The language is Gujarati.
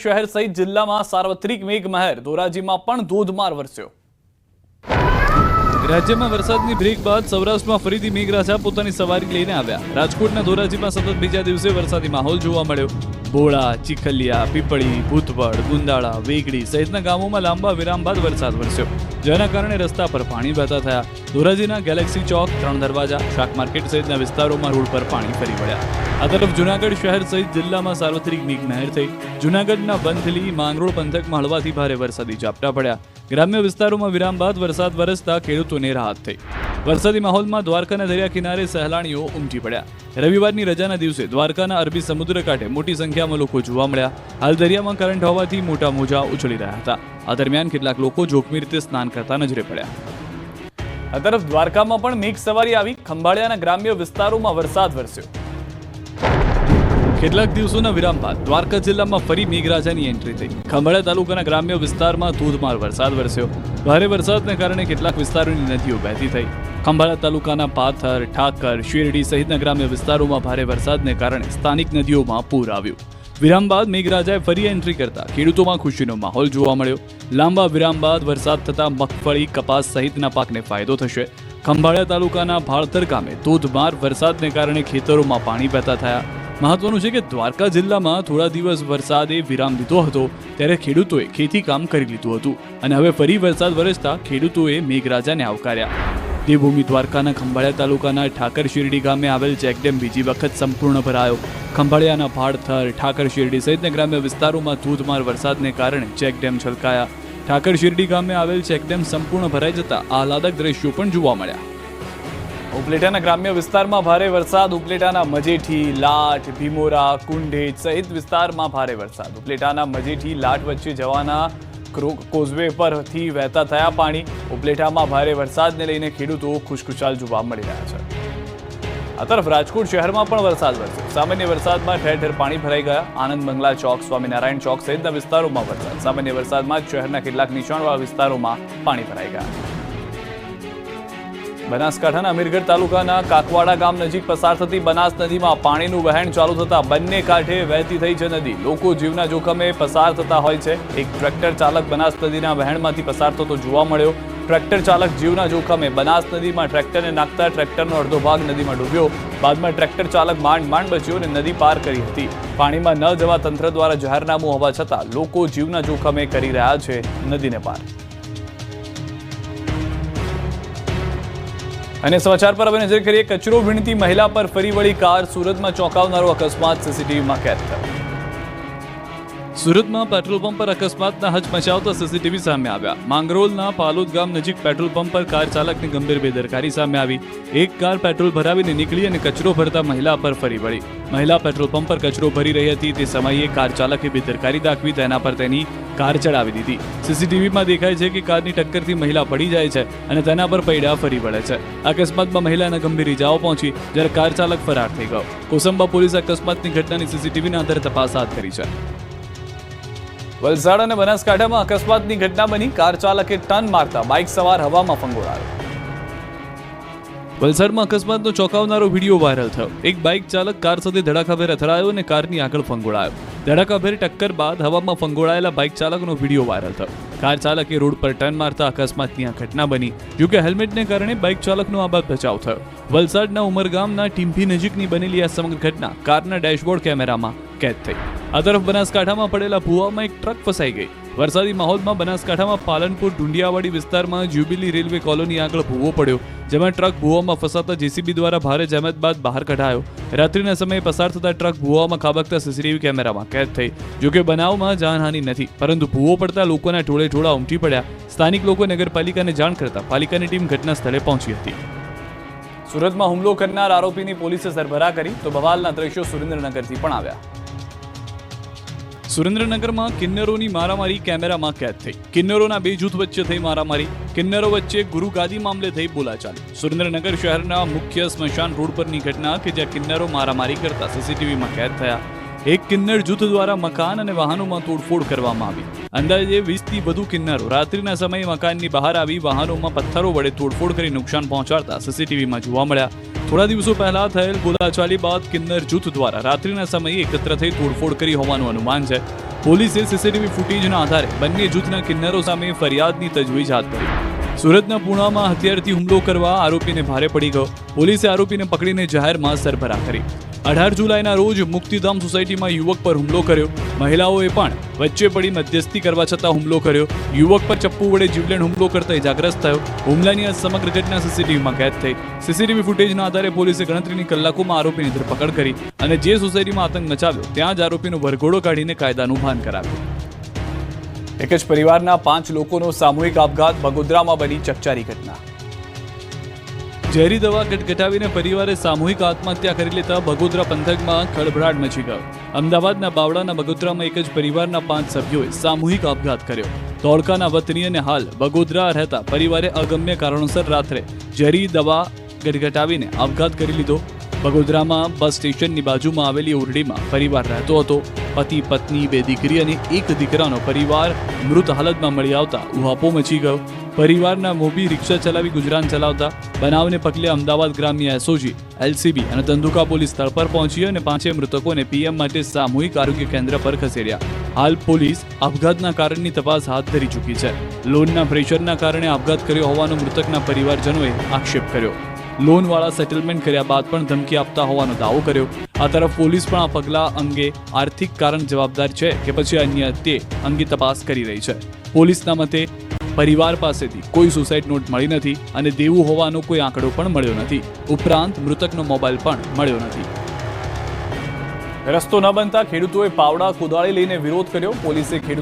શહેર સહિત જિલ્લામાં સાર્વત્રિક મેઘમહેર ધોરાજીમાં પણ ધોધમાર વરસ્યો। રાજ્યમાં વરસાદની બ્રેક બાદ સૌરાષ્ટ્રમાં ફરીથી મેઘરાજા પોતાની સવારી લઈને આવ્યા। રાજકોટના ધોરાજીમાં સતત બીજા દિવસે વરસાદી માહોલ જોવા મળ્યો। બોળા, ચીખલિયા, પીપળી, ભૂતવડ, ગુંદાળા, વેગડી સહિતના ગામોમાં લાંબા વિરામ બાદ વરસાદ વરસ્યો, જેના કારણે રસ્તા પર પાણી વહેતા થયા। ધોરાજીના ગેલેક્સી ચોક, ત્રણ દરવાજા, શાક માર્કેટ સહિતના વિસ્તારોમાં રોડ પર પાણી ફરી વળ્યા। આ તરફ જૂનાગઢ શહેર સહિત જિલ્લામાં સાર્વત્રિક મેઘમહેર થઈ। જૂનાગઢના વંથલી, માંગરોળ પંથકમાં હળવાથી ભારે વરસાદી ઝાપટા પડ્યા। ગ્રામ્ય વિસ્તારોમાં વિરામ બાદ વરસાદ વરસતા ખેડૂતોને રાહત થઈ। વરસાદી માહોલમાં દ્વારકાના દરિયા કિનારે સહેલાણીઓ ઉમટી પડ્યા। રવિવારની રજાના દિવસે દ્વારકાના અરબી સમુદ્ર કાંઠે મોટી સંખ્યામાં લોકો જોવા મળ્યા। હાલ દરિયામાં કરંટ હોવાથી મોટા મોજા ઉછળી રહ્યા હતા। આ દરમિયાન કેટલાક લોકો જોખમી રીતે સ્નાન કરતા નજરે પડ્યા। આ તરફ દ્વારકામાં પણ મેઘ સવારી આવી। ખંભાળિયાના ગ્રામ્ય વિસ્તારોમાં વરસાદ વરસ્યો। કેટલાક દિવસોના વિરામ બાદ દ્વારકા જિલ્લામાં ફરી મેઘરાજાની એન્ટ્રી થઈ। ખંભાળિયા તાલુકાના ગ્રામ્ય વિસ્તારમાં ધોધમાર વરસાદ વરસ્યો। ભારે વરસાદને કારણે કેટલાક વિસ્તારોની નદીઓ વહેતી થઈ। ખંભાળિયા તાલુકાના પાથર, ઠાકર, શેરડી સહિતના ગ્રામ્ય વિસ્તારોમાં ભારે વરસાદને કારણે સ્થાનિક નદીઓમાં પૂર આવ્યું। વિરામ બાદ મેઘરાજાએ ફરી એન્ટ્રી કરતા ખેડૂતોમાં ખુશીનો માહોલ જોવા મળ્યો। લાંબા વિરામ બાદ વરસાદ થતા મગફળી, કપાસ સહિતના પાકને ફાયદો થશે। ખંભાળિયા તાલુકાના ભાળતર ગામે ધોધમાર વરસાદને કારણે ખેતરોમાં પાણી વહેતા થયા। મહત્વનું છે કે દ્વારકા જિલ્લામાં થોડા દિવસ વરસાદે વિરામ લીધો હતો, ત્યારે ખેડૂતોએ ખેતી કામ કરી લીધું હતું અને હવે ફરી વરસાદ વરસતા ખેડૂતોએ મેઘરાજાને આવકાર્યા। દેવભૂમિ દ્વારકાના ખંભાળિયા તાલુકાના ઠાકર શેરડી ગામે આવેલ ચેકડેમ બીજી વખત સંપૂર્ણ ભરાયો। ખંભાળિયાના ભાળથર, ઠાકર શેરડી સહિતના ગ્રામ્ય વિસ્તારોમાં ધોધમાર વરસાદને કારણે ચેકડેમ છલકાયા। ઠાકર શેરડી ગામે આવેલ ચેકડેમ સંપૂર્ણ ભરાઈ જતા આહલાદક દ્રશ્યો પણ જોવા મળ્યા। ઉપલેટાના ગ્રામ્ય વિસ્તારમાં ભારે વરસાદ। ઉપલેટાના મજેઠી, લાઠ, ભીમોરા, કુંઢેજ સહિત વિસ્તારમાં ભારે વરસાદ। ઉપલેટાના મજેઠી, લાઠ વચ્ચે જવાના કોઝવે પરથી વહેતા થયા પાણી। ઉપલેટામાં ભારે વરસાદને લઈને ખેડૂતો ખુશખુશાલ જોવા મળી રહ્યા છે। આ તરફ રાજકોટ શહેરમાં પણ વરસાદ વરસ્યો। સામાન્ય વરસાદમાં ઠેર ઠેર પાણી ભરાઈ ગયા। આનંદ બંગલા ચોક, સ્વામિનારાયણ ચોક સહિતના વિસ્તારોમાં વરસાદ। સામાન્ય વરસાદમાં જ શહેરના કેટલાક નીચાણવાળા વિસ્તારોમાં પાણી ભરાઈ ગયા। બનાસકાંઠાના અમીરગઢ તાલુકાના કાકવાડા ગામ નજીક પસાર થતી બનાસ નદીમાં પાણીનું વહેણ ચાલુ થતા બંને કાંઠે વહેતી થઈ છે નદી। લોકો જીવના જોખમે પસાર થતા હોય છે। એક ટ્રેક્ટર ચાલક બનાસ નદીના વહેણમાંથી પસાર થતો જોવા મળ્યો। ટ્રેક્ટર ચાલક જીવના જોખમે બનાસ નદીમાં ટ્રેક્ટરને નાખતા ટ્રેક્ટરનો અડધો ભાગ નદીમાં ડૂબ્યો। બાદમાં ટ્રેક્ટર ચાલક માંડ બચ્યો અને નદી પાર કરી હતી। પાણીમાં ન જવા તંત્ર દ્વારા જાહેરનામું હોવા છતાં લોકો જીવના જોખમે કરી રહ્યા છે નદીને પાર। અને સમાચાર પર હવે નજર કરીએ। કચરો વીણતી મહિલા પર ફરી વળી કાર। સુરતમાં ચોંકાવનારો અકસ્માત સીસીટીવીમાં કેદ થયો। સુરતમાં પેટ્રોલ પંપ પર અકસ્માતના હચમચાવતા સીસીટીવી સામે આવ્યા। માંગરોળના પાલોદ ગામ નજીક પેટ્રોલ પંપ પર કાર ચાલકની ગંભીર બેદરકારી સામે આવી। એક કાર પેટ્રોલ ભરાવીને નીકળી અને કચરો ભરતા મહિલા પર ફરી વળી। મહિલા પેટ્રોલ પંપ પર કચરો ભરી રહી હતી તે સમયે કાર ચાલકે બેદરકારી દાખવી તેના પર તેની કાર ચડાવી દીધી। સીસીટીવીમાં દેખાય છે કે કારની ટક્કરથી મહિલા પડી જાય છે અને તેના પર પૈડા ફરી વળે છે। અકસ્માતમાં મહિલાને ગંભીર ઇજાઓ પહોંચી, જ્યારે કાર ચાલક ફરાર થઈ ગયો। કોસંબા પોલીસે અકસ્માતની ઘટનાની સીસીટીવીના આધારે તપાસ હાથ ધરી છે। વલસાડ અને બનાસકાંઠામાં અકસ્માતની ઘટના બની। કાર ચાલકે ટર્ન મારતા બાઇક સવાર હવામાં ફંગોળાયો। વલસાડમાં અકસ્માતનો ચોંકાવનારો વિડીયો વાયરલ થયો। એક બાઇક ચાલક કાર સાથે ધડાકાભેર અથડાયો અને કારની આગળ ફંગોળાયો। ધડાકાભેર ટક્કર બાદ હવામાં ફંગોળાયેલા બાઇક ચાલકનો વિડીયો વાયરલ થયો। કાર ચાલકે રોડ પર ટર્ન મારતા અકસ્માતની આ ઘટના બની। જોકે હેલ્મેટને કારણે બાઇક ચાલકનો આબાદ બચાવ થયો। વલસાડના ઉમરગામના ટીમ્પી નજીકની બનેલી આ સમગ્ર ઘટના કારના ડેશબોર્ડ કેમેરામાં કેદ થઈ। આ તરફ બનાસકાંઠામાં પડેલા ભૂવામાં એક ટ્રક ફસાઈ ગઈ। વરસાદી માહોલમાં બનાસકાંઠામાં પાલનપુર ડુંડિયાવાડી વિસ્તારમાં જ્યુબિલી રેલવે કોલોની આગળ ભૂવો પડ્યો, જેમાં ટ્રક ભૂવામાં ફસાતા જેસીબી દ્વારા ભારે જહેમત બાદ બહાર કઢાયો। રાત્રિના સમયે પસાર થતા ટ્રક ભૂવામાં ખાબકતા સીસીટીવી કેમેરામાં કેદ થઈ। જોકે બનાવમાં જાનહાનિ નથી, પરંતુ ભૂવો પડતા લોકોના ટોળે ઉમટી પડ્યા। સ્થાનિક લોકોએ નગરપાલિકાને જાણ કરતા પાલિકાની ટીમ ઘટના સ્થળે પહોંચી હતી। સુરતમાં હુમલો કરનાર આરોપીની પોલીસે સરભરા કરી તો બવાલના દ્રશ્યો સુરેન્દ્રનગરથી પણ આવ્યા। સુરેન્દ્રનગરમાં કિન્નરોની મારામારી કેમેરામાં કેદ થઈ। કિન્નરોના બે જૂથ વચ્ચે થઈ મારામારી। કિન્નરો વચ્ચે ગુરુગાદી મામલે થઈ બોલાચાલી। સુરેન્દ્રનગર શહેરના મુખ્ય સ્મશાન રોડ પરની ઘટના કે જ્યાં કિન્નરો મારામારી કરતા સીસીટીવીમાં કેદ થયા। એક કિન્નર જૂથ દ્વારા મકાન અને વાહનોમાં તોડફોડ કરવામાં આવી। અંદાજે 20થી વધુ કિન્નરો રાત્રિના સમયે મકાનની બહાર આવી વાહનોમાં પથ્થરો વડે તોડફોડ કરી નુકસાન પહોંચાડતા સીસીટીવીમાં જોવા મળ્યા। થોડા દિવસો પહેલા થયેલ બોલાચાલી બાદ કિન્નર જૂથ દ્વારા રાત્રિના સમયે એકત્ર થઈ તોડફોડ કરી હોવાનું અનુમાન છે। પોલીસે સીસીટીવી ફૂટેજના આધારે બંને જૂથના કિન્નરો સામે ફરિયાદની તજવીજ હાથ ધરી. સુરતના પૂણામાં હથિયારથી હુમલો કરવા આરોપીને ભારે પડી ગયો. પોલીસે આરોપીને પકડીને જાહેરમાં સરભરા કરી. 18 જુલાઈના રોજ મુક્તિધામ સોસાયટીમાં યુવક પર હુમલો કર્યો. મહિલાઓએ પણ વચ્ચે પડી મધ્યસ્થી કરવા છતાં હુમલો કર્યો. યુવક પર ચપ્પુ વડે જીવલેણ હુમલો કરતા ઇજાગ્રસ્ત થયો. હુમલાની આ સમગ્ર ઘટના સીસીટીવીમાં કેદ થઈ. સીસીટીવી ફૂટેજના આધારે પોલીસે ગણતરીની કલાકોમાં આરોપીની ધરપકડ કરી અને જે સોસાયટીમાં આતંક મચાવ્યો ત્યાં જ આરોપીનો વરઘોડો કાઢીને કાયદાનું ભાન કરાવ્યું. એક જ પરિવારના 5 લોકોનો સામૂહિક આપઘાત. બગોદરામાં બની ચકચારી ઘટના. ઝેરી દવા ગટગટાવીને પરિવારે સામૂહિક આત્મહત્યા કરી લેતા બગોદરા પંથકમાં ખળભળાટ મચી ગયો. અમદાવાદના બાવળાના બગોદરામાં એક જ પરિવારના 5 સભ્યોએ સામૂહિક આપઘાત કર્યો. ધોળકાના વતની અને હાલ બગોદરા રહેતા પરિવારે અગમ્ય કારણોસર રાત્રે ઝેરી દવા ગટગટાવીને આપઘાત કરી લીધો. બગોદરામાં બસ સ્ટેશનની બાજુમાં આવેલી ઓરડીમાં પરિવાર રહેતો હતો. પતિ, પત્ની, 2 દીકરી અને 1 દીકરાનો પરિવાર મૃત હાલતમાં મળી આવતા ઉહાપો મચી ગયો. પરિવારના મોભી રિક્ષા ચલાવી ગુજરાન ચલાવતા. બનાવને પગલે અમદાવાદ ગ્રામ્ય એસઓજી, એલસીબી અને ધંધુકા પોલીસ સ્થળ પર પહોંચી અને 5 મૃતકોને પીએમ માટે સામૂહિક આરોગ્ય કેન્દ્ર પર ખસેડ્યા. હાલ પોલીસ આપઘાતના કારણની તપાસ હાથ ધરી ચૂકી છે. લોનના પ્રેશરના કારણે આપઘાત કર્યો હોવાનો મૃતકના પરિવારજનોએ આક્ષેપ કર્યો. લોનવાળા સેટલમેન્ટ કર્યા બાદ પણ ધમકી આપતા હોવાનો દાવો કર્યો. આ તરફ પોલીસ પણ આ પગલાં અંગે આર્થિક કારણ જવાબદાર છે કે પછી અન્ય તે અંગે તપાસ કરી રહી છે. પોલીસના મતે પરિવાર પાસેથી કોઈ સુસાઇડ નોટ મળી નથી અને દેવું હોવાનો કોઈ આંકડો પણ મળ્યો નથી. ઉપરાંત મૃતકનો મોબાઈલ પણ મળ્યો નથી. રસ્તો ન બનતા ખેડૂતોએ પાવડા, કોદાળી લઈને વિરોધ કર્યો. પોલીસે ખેડૂતો